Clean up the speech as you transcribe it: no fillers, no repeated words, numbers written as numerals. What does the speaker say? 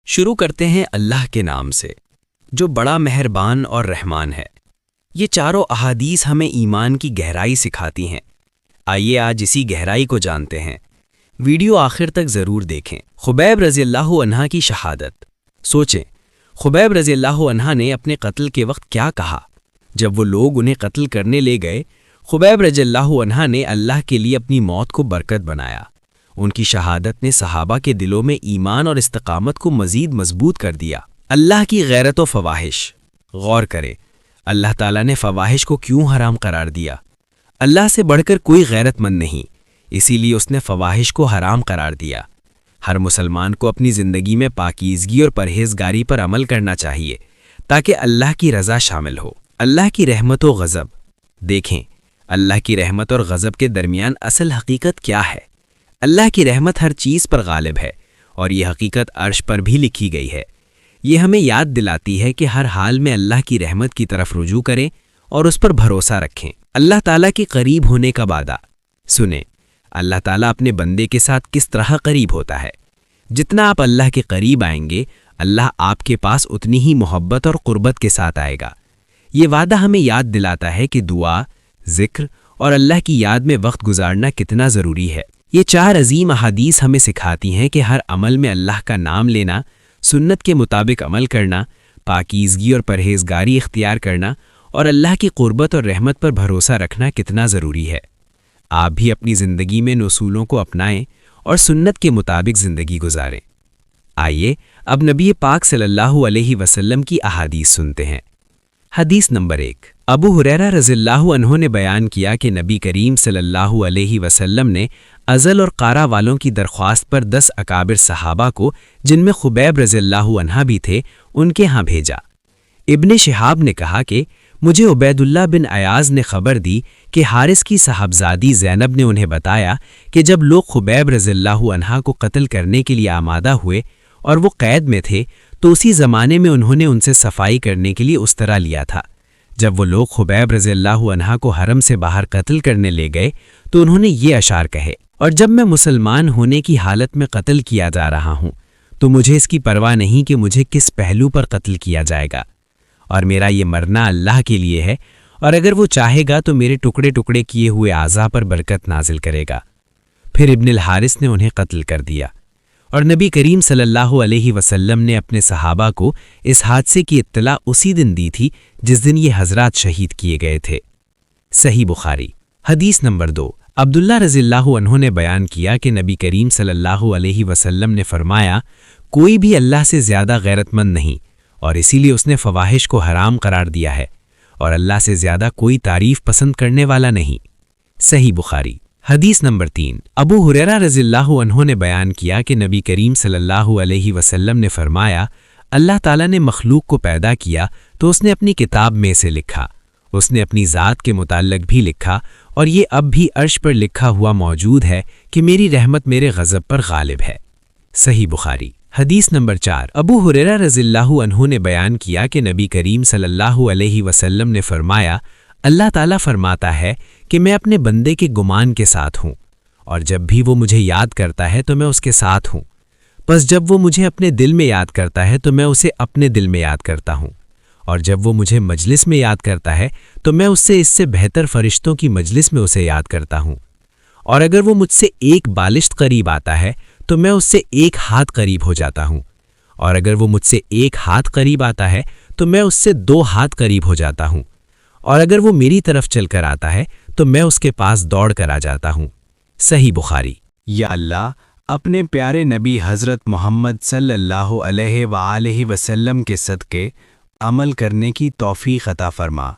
شروع کرتے ہیں اللہ کے نام سے جو بڑا مہربان اور رحمان ہے۔ یہ چاروں احادیث ہمیں ایمان کی گہرائی سکھاتی ہیں۔ آئیے آج اسی گہرائی کو جانتے ہیں۔ ویڈیو آخر تک ضرور دیکھیں۔ خبیب رضی اللہ عنہ کی شہادت۔ سوچیں، خبیب رضی اللہ عنہ نے اپنے قتل کے وقت کیا کہا؟ جب وہ لوگ انہیں قتل کرنے لے گئے، خبیب رضی اللہ عنہ نے اللہ کے لیے اپنی موت کو برکت بنایا۔ ان کی شہادت نے صحابہ کے دلوں میں ایمان اور استقامت کو مزید مضبوط کر دیا۔ اللہ کی غیرت و فواحش۔ غور کریں، اللہ تعالیٰ نے فواحش کو کیوں حرام قرار دیا؟ اللہ سے بڑھ کر کوئی غیرت مند نہیں، اسی لیے اس نے فواحش کو حرام قرار دیا۔ ہر مسلمان کو اپنی زندگی میں پاکیزگی اور پرہیزگاری پر عمل کرنا چاہیے تاکہ اللہ کی رضا شامل ہو۔ اللہ کی رحمت و غضب۔ دیکھیں، اللہ کی رحمت اور غضب کے درمیان اصل حقیقت کیا ہے؟ اللہ کی رحمت ہر چیز پر غالب ہے اور یہ حقیقت عرش پر بھی لکھی گئی ہے۔ یہ ہمیں یاد دلاتی ہے کہ ہر حال میں اللہ کی رحمت کی طرف رجوع کریں اور اس پر بھروسہ رکھیں۔ اللہ تعالیٰ کے قریب ہونے کا وعدہ۔ سنیں، اللہ تعالیٰ اپنے بندے کے ساتھ کس طرح قریب ہوتا ہے۔ جتنا آپ اللہ کے قریب آئیں گے، اللہ آپ کے پاس اتنی ہی محبت اور قربت کے ساتھ آئے گا۔ یہ وعدہ ہمیں یاد دلاتا ہے کہ دعا، ذکر اور اللہ کی یاد میں وقت گزارنا کتنا ضروری ہے۔ یہ چار عظیم احادیث ہمیں سکھاتی ہیں کہ ہر عمل میں اللہ کا نام لینا، سنت کے مطابق عمل کرنا، پاکیزگی اور پرہیزگاری اختیار کرنا اور اللہ کی قربت اور رحمت پر بھروسہ رکھنا کتنا ضروری ہے۔ آپ بھی اپنی زندگی میں ان اصولوں کو اپنائیں اور سنت کے مطابق زندگی گزاریں۔ آئیے اب نبی پاک صلی اللہ علیہ وسلم کی احادیث سنتے ہیں۔ حدیث نمبر 1۔ ابو ہریرہ رضی اللہ عنہ نے بیان کیا کہ نبی کریم صلی اللہ علیہ وسلم نے ازل اور قارا والوں کی درخواست پر 10 اکابر صحابہ کو، جن میں خبیب رضی اللہ عنہ بھی تھے، ان کے ہاں بھیجا۔ ابن شہاب نے کہا کہ مجھے عبید اللہ بن ایاز نے خبر دی کہ حارث کی صاحبزادی زینب نے انہیں بتایا کہ جب لوگ خبیب رضی اللہ عنہ کو قتل کرنے کے لیے آمادہ ہوئے اور وہ قید میں تھے، تو اسی زمانے میں انہوں نے ان سے صفائی کرنے کے لیے استرا لیا تھا۔ جب وہ لوگ خبیب رضی اللہ عنہ کو حرم سے باہر قتل کرنے لے گئے تو انہوں نے یہ اشعار کہے، اور جب میں مسلمان ہونے کی حالت میں قتل کیا جا رہا ہوں تو مجھے اس کی پرواہ نہیں کہ مجھے کس پہلو پر قتل کیا جائے گا، اور میرا یہ مرنا اللہ کے لیے ہے، اور اگر وہ چاہے گا تو میرے ٹکڑے ٹکڑے کیے ہوئے اعضاء پر برکت نازل کرے گا۔ پھر ابن الحارث نے انہیں قتل کر دیا، اور نبی کریم صلی اللہ علیہ وسلم نے اپنے صحابہ کو اس حادثے کی اطلاع اسی دن دی تھی جس دن یہ حضرات شہید کیے گئے تھے۔ صحیح بخاری۔ حدیث نمبر 2۔ عبداللہ رضی اللہ عنہ نے بیان کیا کہ نبی کریم صلی اللہ علیہ وسلم نے فرمایا، کوئی بھی اللہ سے زیادہ غیرت مند نہیں، اور اسی لیے اس نے فواحش کو حرام قرار دیا ہے، اور اللہ سے زیادہ کوئی تعریف پسند کرنے والا نہیں۔ صحیح بخاری۔ حدیث نمبر 3۔ ابو ہریرہ رضی اللہ عنہ نے بیان کیا کہ نبی کریم صلی اللہ علیہ وسلم نے فرمایا، اللہ تعالیٰ نے مخلوق کو پیدا کیا تو اس نے اپنی کتاب میں سے لکھا، اس نے اپنی ذات کے متعلق بھی لکھا، اور یہ اب بھی عرش پر لکھا ہوا موجود ہے کہ میری رحمت میرے غضب پر غالب ہے۔ صحیح بخاری۔ حدیث نمبر 4۔ ابو ہریرہ رضی اللہ عنہ نے بیان کیا کہ نبی کریم صلی اللہ علیہ وسلم نے فرمایا، اللہ تعالیٰ فرماتا ہے کہ میں اپنے بندے کے گمان کے ساتھ ہوں، اور جب بھی وہ مجھے یاد کرتا ہے تو میں اس کے ساتھ ہوں، پس جب وہ مجھے اپنے دل میں یاد کرتا ہے تو میں اسے اپنے دل میں یاد کرتا ہوں، اور جب وہ مجھے مجلس میں یاد کرتا ہے تو میں اس سے بہتر فرشتوں کی مجلس میں اسے یاد کرتا ہوں، اور اگر وہ مجھ سے ایک بالشت قریب آتا ہے تو میں اس سے ایک ہاتھ قریب ہو جاتا ہوں، اور اگر وہ مجھ سے ایک ہاتھ قریب آتا ہے تو میں اس سے 2 ہاتھ قریب ہو جاتا ہوں، اور اگر وہ میری طرف چل کر آتا ہے تو میں اس کے پاس دوڑ کر آ جاتا ہوں۔ صحیح بخاری۔ یا اللہ، اپنے پیارے نبی حضرت محمد صلی اللہ علیہ وآلہ وسلم کے صدقے عمل کرنے کی توفیق عطا فرما۔